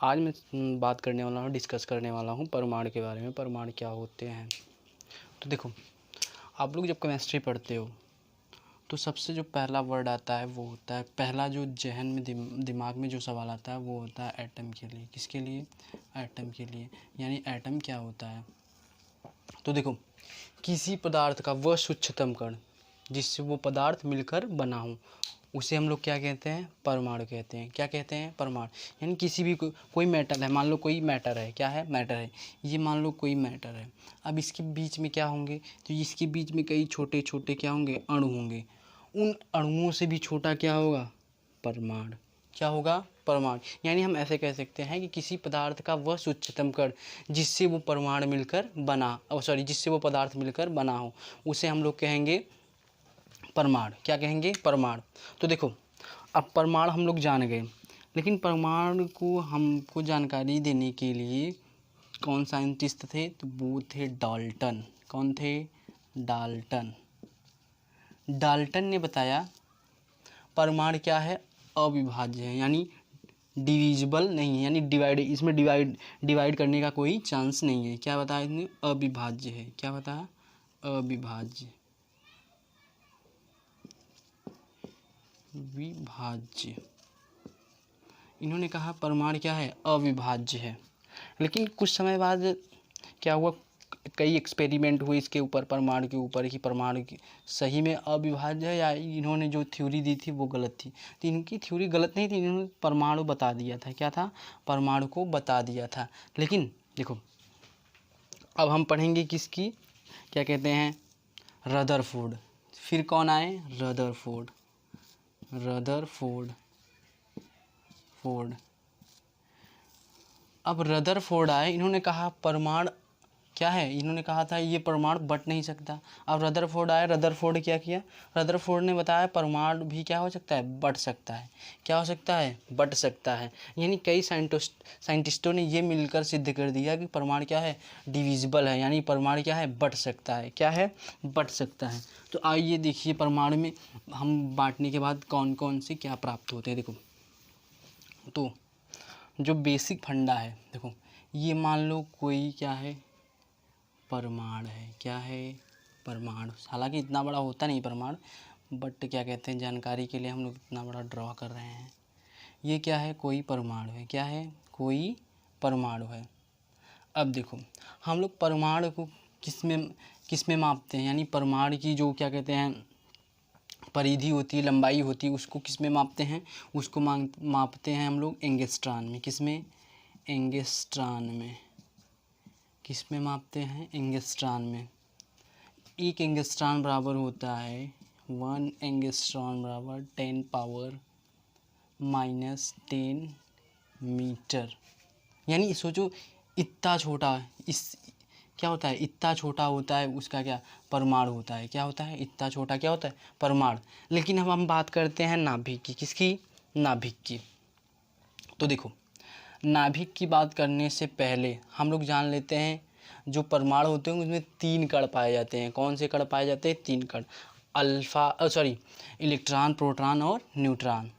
आज मैं बात करने वाला हूँ, डिस्कस करने वाला हूँ परमाणु के बारे में। परमाणु क्या होते हैं? तो देखो, आप लोग जब केमिस्ट्री पढ़ते हो तो सबसे जो पहला वर्ड आता है वो होता है, पहला जो जहन में दिमाग में जो सवाल आता है वो होता है एटम के लिए। किसके लिए? एटम के लिए। यानी एटम क्या होता है? तो देखो, किसी पदार्थ का वह सूक्ष्मतम कण जिससे वो पदार्थ मिलकर बना हो उसे हम लोग क्या कहते हैं? परमाणु कहते हैं। क्या कहते हैं? परमाणु। यानी किसी भी कोई मेटल है, मान लो कोई मैटर है। क्या है? मैटर है। ये मान लो कोई मैटर है। अब इसके बीच में क्या होंगे? तो इसके बीच में कई छोटे छोटे क्या होंगे? अणु होंगे। उन अणुओं से भी छोटा क्या होगा? परमाणु। क्या होगा? परमाणु। यानी हम ऐसे कह सकते हैं कि किसी पदार्थ का वह सूक्ष्मतम कण जिससे वो परमाणु मिलकर बना जिससे वो पदार्थ मिलकर बना हो उसे हम लोग कहेंगे परमाणु। क्या कहेंगे? परमाणु। तो देखो, अब परमाणु हम लोग जान गए, लेकिन परमाणु को हमको जानकारी देने के लिए कौन साइंटिस्ट थे? तो वो थे डाल्टन। कौन थे? डाल्टन। डाल्टन ने बताया परमाणु क्या है? अविभाज्य है, यानी डिविजिबल नहीं है, यानी इसमें डिवाइड करने का कोई चांस नहीं है। क्या बताया इसने? अविभाज्य है। क्या बताया? अविभाज्य। विभाज्य। इन्होंने कहा परमाणु क्या है? अविभाज्य है। लेकिन कुछ समय बाद क्या हुआ? कई एक्सपेरिमेंट हुए इसके ऊपर, परमाणु के ऊपर, कि परमाणु की सही में अविभाज्य है या इन्होंने जो थ्योरी दी थी वो गलत थी। तो इनकी थ्योरी गलत नहीं थी, इन्होंने परमाणु बता दिया था। क्या था? परमाणु को बता दिया था। लेकिन देखो, अब हम पढ़ेंगे किसकी? क्या कहते हैं? रदरफोर्ड। फिर कौन आए? रदरफोर्ड। अब रदरफोर्ड आए, इन्होंने कहा परमाणु क्या है? इन्होंने कहा था ये परमाणु बट नहीं सकता। अब रदरफोर्ड आए, रदरफोर्ड क्या किया? रदरफोर्ड ने बताया परमाणु भी क्या हो सकता है? बट सकता है। क्या हो सकता है? बट सकता है। यानी कई साइंटिस्टों ने ये मिलकर सिद्ध कर दिया कि परमाणु क्या है? डिविजिबल है, यानी परमाणु क्या है? बट सकता है। क्या है? बट सकता है। तो आइए देखिए परमाणु में हम बांटने के बाद कौन कौन से क्या प्राप्त होते हैं। देखो, तो जो बेसिक फंडा है, देखो ये मान लो कोई क्या है? परमाणु है। क्या है? परमाणु। हालांकि इतना बड़ा होता नहीं परमाणु, बट क्या कहते हैं, जानकारी के लिए हम लोग इतना बड़ा ड्रॉ कर रहे हैं। ये क्या है? कोई परमाणु है। क्या है? कोई परमाणु है। अब देखो, हम लोग परमाणु को किस में मापते हैं? यानी परमाणु की जो क्या कहते हैं परिधि होती है, लंबाई होती है, उसको किस में मापते हैं? उसको मापते हैं हम लोग एंगस्ट्रॉन में। किस में? एंगस्ट्रॉन में। किस में मापते हैं? एंगस्ट्रॉन में। एक एंगस्ट्रॉन बराबर होता है 1 एंगस्ट्रॉन बराबर 10 पावर -10 मीटर। यानी सोचो, इतना छोटा, इस क्या होता है? इतना छोटा होता है उसका क्या? परमाणु होता है। क्या होता है? इतना छोटा क्या होता है? परमाणु। लेकिन अब हम बात करते हैं नाभिक की। किसकी? नाभिक की। तो देखो, नाभिक की बात करने से पहले हम लोग जान लेते हैं जो परमाणु होते हैं उसमें 3 कण पाए जाते हैं। कौन से कण पाए जाते हैं? 3 कण। इलेक्ट्रॉन, प्रोटॉन और न्यूट्रॉन।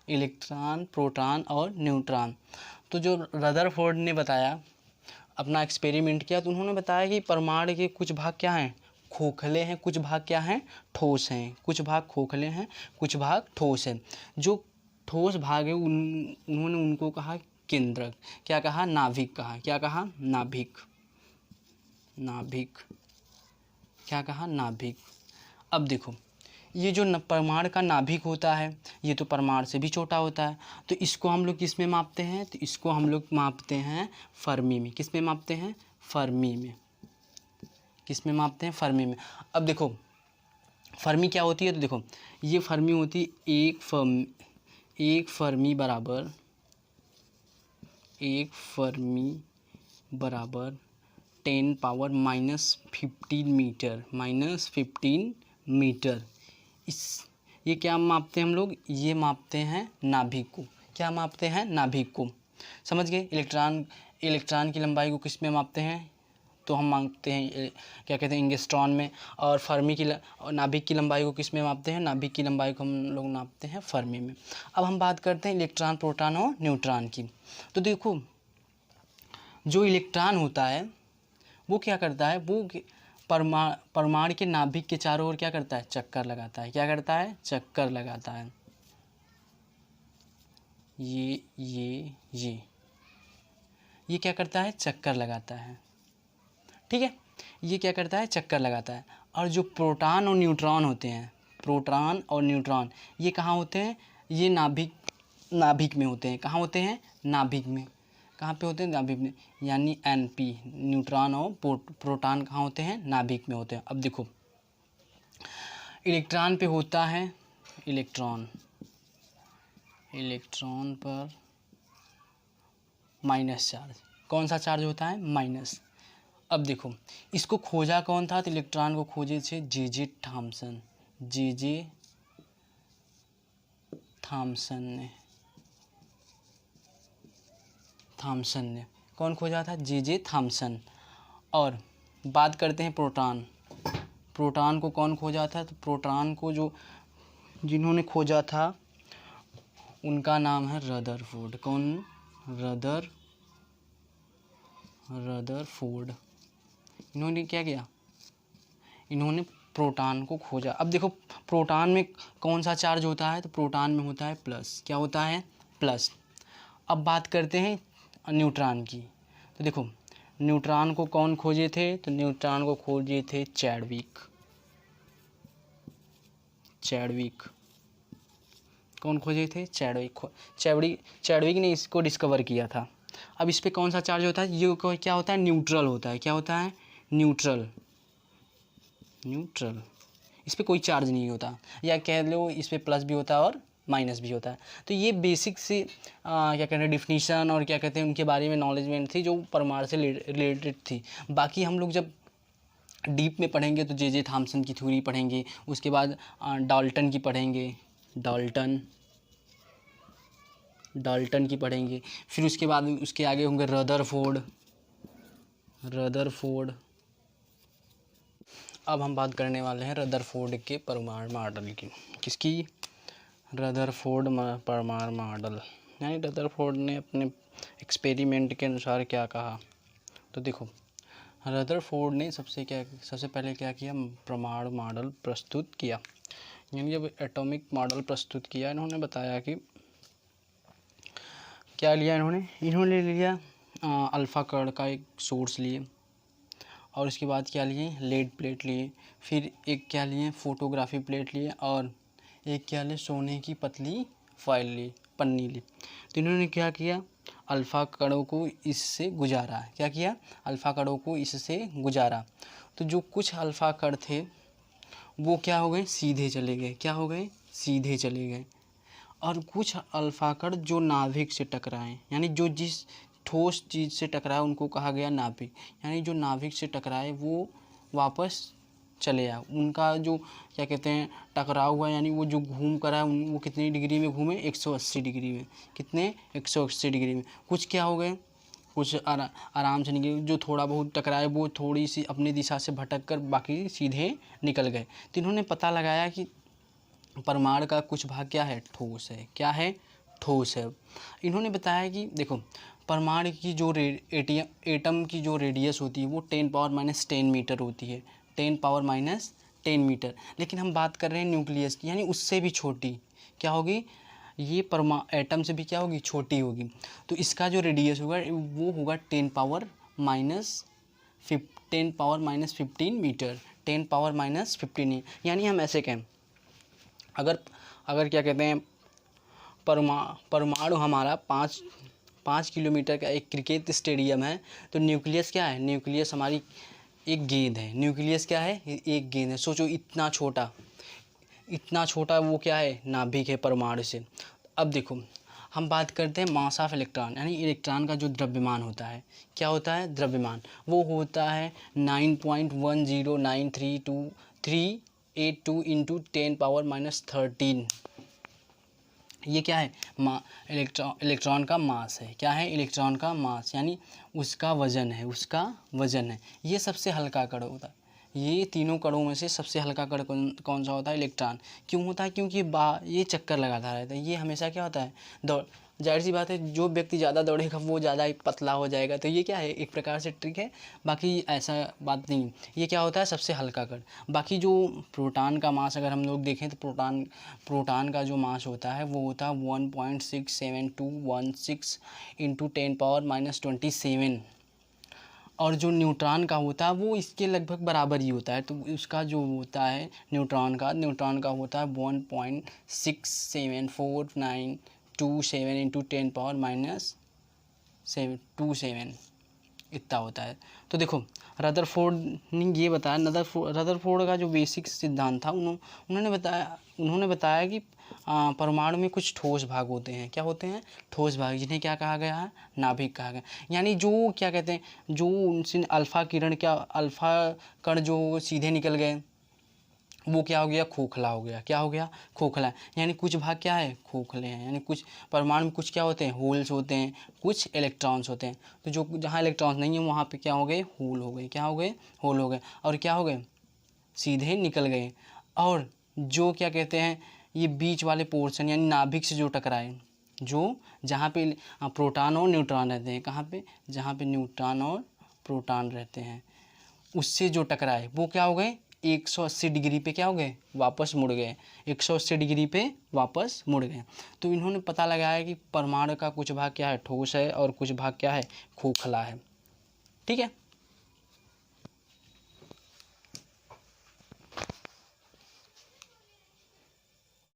इलेक्ट्रॉन, प्रोटॉन और न्यूट्रॉन। तो जो रदरफोर्ड ने बताया, अपना एक्सपेरिमेंट किया, तो उन्होंने बताया कि परमाणु के कुछ भाग क्या हैं? खोखले हैं, कुछ भाग क्या हैं? ठोस हैं। कुछ भाग खोखले हैं, कुछ भाग ठोस हैं। जो ठोस भाग है उन्होंने उनको कहा केंद्रक। क्या कहा? नाभिक कहा। क्या कहा? नाभिक। नाभिक। क्या कहा? नाभिक। अब देखो, ये जो परमाणु का नाभिक होता है ये तो परमाणु से भी छोटा होता है। तो इसको हम लोग किस में मापते हैं? तो इसको हम लोग मापते हैं फर्मी में। किस में मापते हैं? फर्मी में। किस में मापते हैं? फर्मी में। अब देखो, फर्मी क्या होती है? तो देखो, ये फर्मी होती है एक फर्मी बराबर 10 पावर -15 मीटर। -15 मीटर। ये क्या मापते हैं हम लोग? ये मापते हैं नाभिक को। क्या मापते हैं? नाभिक को। समझ गए? इलेक्ट्रॉन की लंबाई को किस में मापते हैं? तो हम मापते हैं क्या कहते हैं? एंगस्ट्रॉन में। और नाभिक की लंबाई को किस में मापते हैं? नाभिक की लंबाई को हम लोग नापते हैं फर्मी में। अब हम बात करते हैं इलेक्ट्रॉन, प्रोटॉन और न्यूट्रॉन की। तो देखो, जो इलेक्ट्रॉन होता है वो क्या करता है, वो परमाणु के नाभिक के चारों ओर क्या करता है, चक्कर लगाता है। क्या करता है, चक्कर लगाता है। ये क्या करता है, चक्कर लगाता है। ठीक है, ये क्या करता है, चक्कर लगाता है। और जो प्रोटॉन और न्यूट्रॉन होते हैं, प्रोटॉन और न्यूट्रॉन, ये कहाँ होते हैं, ये नाभिक में होते हैं। कहाँ होते हैं, नाभिक में। कहाँ पे होते हैं, नाभिक में। यानी NP, न्यूट्रॉन और प्रोटॉन कहाँ होते हैं, नाभिक में होते हैं। अब देखो, इलेक्ट्रॉन पे होता है इलेक्ट्रॉन पर माइनस चार्ज। कौन सा चार्ज होता है, माइनस। अब देखो, इसको खोजा कौन था, तो इलेक्ट्रॉन को खोजे थे जे थॉमसन ने। कौन खोजा था, जे थॉमसन। और बात करते हैं प्रोटॉन को कौन खोजा था, तो प्रोटॉन को जिन्होंने खोजा था उनका नाम है रदरफोर्ड। कौन, रदरफोर्ड। इन्होंने क्या किया, इन्होंने प्रोटॉन को खोजा। अब देखो, प्रोटॉन में कौन सा चार्ज होता है, तो प्रोटॉन में होता है प्लस। क्या होता है, प्लस। अब बात करते हैं न्यूट्रॉन की। तो देखो, न्यूट्रॉन को कौन खोजे थे, तो न्यूट्रॉन को खोजे थे चैडविक। कौन खोजे थे, चैडविक ने इसको डिस्कवर किया था। अब इस पे कौन सा चार्ज होता है, ये क्या होता है, न्यूट्रल होता है। क्या होता है, न्यूट्रल। इस पे कोई चार्ज नहीं होता, या कह लो इस पे प्लस भी होता है और माइनस भी होता है। तो ये बेसिक सी क्या कहते हैं डिफिनीशन और क्या कहते हैं उनके बारे में नॉलेजमेंट थी जो परमाणु से रिलेटेड थी। बाकी हम लोग जब डीप में पढ़ेंगे तो जे थॉमसन की थ्योरी पढ़ेंगे, उसके बाद डाल्टन की पढ़ेंगे, डाल्टन की पढ़ेंगे। फिर उसके बाद उसके आगे होंगे रदरफोर्ड। अब हम बात करने वाले हैं रदरफोर्ड के परमाणु मॉडल की। किसकी, रदरफोर्ड परमाणु मॉडल। यानी रदरफोर्ड ने अपने एक्सपेरिमेंट के अनुसार क्या कहा, तो देखो, रदरफोर्ड ने सबसे पहले क्या किया, परमाणु मॉडल प्रस्तुत किया। यानी जब एटॉमिक मॉडल प्रस्तुत किया, इन्होंने बताया कि क्या लिया इन्होंने लिया अल्फ़ा कण का एक सोर्स लिए, और उसके बाद क्या लिए, लेड प्लेट लिए। फिर एक क्या लिए, फोटोग्राफी प्लेट लिए, और एक क्या लिए, सोने की पतली पन्नी ली। तो इन्होंने क्या किया, अल्फ़ा कणों को इससे गुजारा। क्या किया, अल्फ़ा कणों को इससे गुजारा। तो जो कुछ अल्फ़ा कण थे वो क्या हो गए, सीधे चले गए। क्या हो गए, सीधे चले गए। और कुछ अल्फ़ा कण जो नाभिक से टकराए, यानी जो जिस ठोस चीज़ से टकराए उनको कहा गया नाभिक। यानी जो नाभिक से टकराए वो वापस चले आए। उनका जो क्या कहते हैं टकराव हुआ, यानी वो जो घूम कर आए वो कितनी डिग्री में घूमे, 180 डिग्री में। कितने, 180 डिग्री में। कुछ क्या हो गए, कुछ आराम से निकले, जो थोड़ा बहुत टकराए वो थोड़ी सी अपनी दिशा से भटक कर बाकी सीधे निकल गए। तो इन्होंने पता लगाया कि परमाणु का कुछ भाग क्या है, ठोस है। क्या है, ठोस है। इन्होंने बताया कि देखो, परमाणु की जो एटम की जो रेडियस होती है वो 10⁻10 मीटर होती है। 10⁻10 मीटर। लेकिन हम बात कर रहे हैं न्यूक्लियस की, यानी उससे भी छोटी क्या होगी, ये एटम से भी क्या होगी, छोटी होगी। तो इसका जो रेडियस होगा वो होगा 10⁻−15 मीटर। 10⁻−15। यानी हम ऐसे कहें, अगर क्या कहते हैं परमाणु हमारा 5 किलोमीटर का एक क्रिकेट स्टेडियम है, तो न्यूक्लियस क्या है, न्यूक्लियस हमारी एक गेंद है। न्यूक्लियस क्या है, एक गेंद है। सोचो इतना छोटा वो क्या है, नाभिक है परमाणु से। अब देखो, हम बात करते हैं मास ऑफ इलेक्ट्रॉन, यानी इलेक्ट्रॉन का जो द्रव्यमान होता है। क्या होता है, द्रव्यमान। वो होता है 9.10932 इंटू 10⁻−13। ये क्या है, इलेक्ट्रॉन का मास है। क्या है, इलेक्ट्रॉन का मास, यानी उसका वज़न है। ये सबसे हल्का कण होता है। ये तीनों कणों में से सबसे हल्का कण कौन सा होता है, इलेक्ट्रॉन। क्यों होता है, क्योंकि ये चक्कर लगाता रहता है। ये हमेशा क्या होता है, जाहिर सी बात है जो व्यक्ति ज़्यादा दौड़ेगा वो ज़्यादा पतला हो जाएगा। तो ये क्या है, एक प्रकार से ट्रिक है, बाकी ऐसा बात नहीं। ये क्या होता है, सबसे हल्का कण। बाकी जो प्रोटॉन का मास अगर हम लोग देखें तो प्रोटॉन का जो मास होता है वो होता है 1.67216 इंटू 10⁻⁻27। और जो न्यूट्रॉन का होता है वो इसके लगभग बराबर ही होता है। तो उसका जो होता है न्यूट्रॉन का होता है 1.67492 इंटू 10⁻27 इतना होता है। तो देखो रदरफोर्ड ने ये बताया, रदरफोर्ड का जो बेसिक सिद्धांत था उन्होंने बताया कि परमाणु में कुछ ठोस भाग होते हैं। क्या होते हैं, ठोस भाग, जिन्हें क्या कहा गया है, नाभिक कहा गया। यानी जो क्या कहते हैं, जो उनसे अल्फा कण जो सीधे निकल गए वो क्या हो गया, खोखला हो गया। क्या हो गया, खोखला। यानी कुछ भाग क्या है, खोखले हैं। यानी कुछ परमाणु में कुछ क्या होते हैं, होल्स होते हैं, कुछ इलेक्ट्रॉन्स होते हैं। तो जो जहाँ इलेक्ट्रॉन्स नहीं है वहाँ पे क्या हो गए, होल हो गए। क्या हो गए, होल हो गए। और क्या हो गए, सीधे निकल गए। और जो क्या कहते हैं, ये बीच वाले पोर्शन यानी नाभिक से जो टकराए, जो जहाँ पे प्रोटॉन और न्यूट्रॉन रहते हैं, कहाँ पे, जहाँ पे न्यूट्रॉन और प्रोटॉन रहते हैं, उससे जो टकराए वो क्या हो गए, 180 डिग्री पे क्या हो गए, वापस मुड़ गए। 180 डिग्री पे वापस मुड़ गए। तो इन्होंने पता लगाया कि परमाणु का कुछ भाग क्या है, ठोस है, और कुछ भाग क्या है, खोखला है। ठीक है।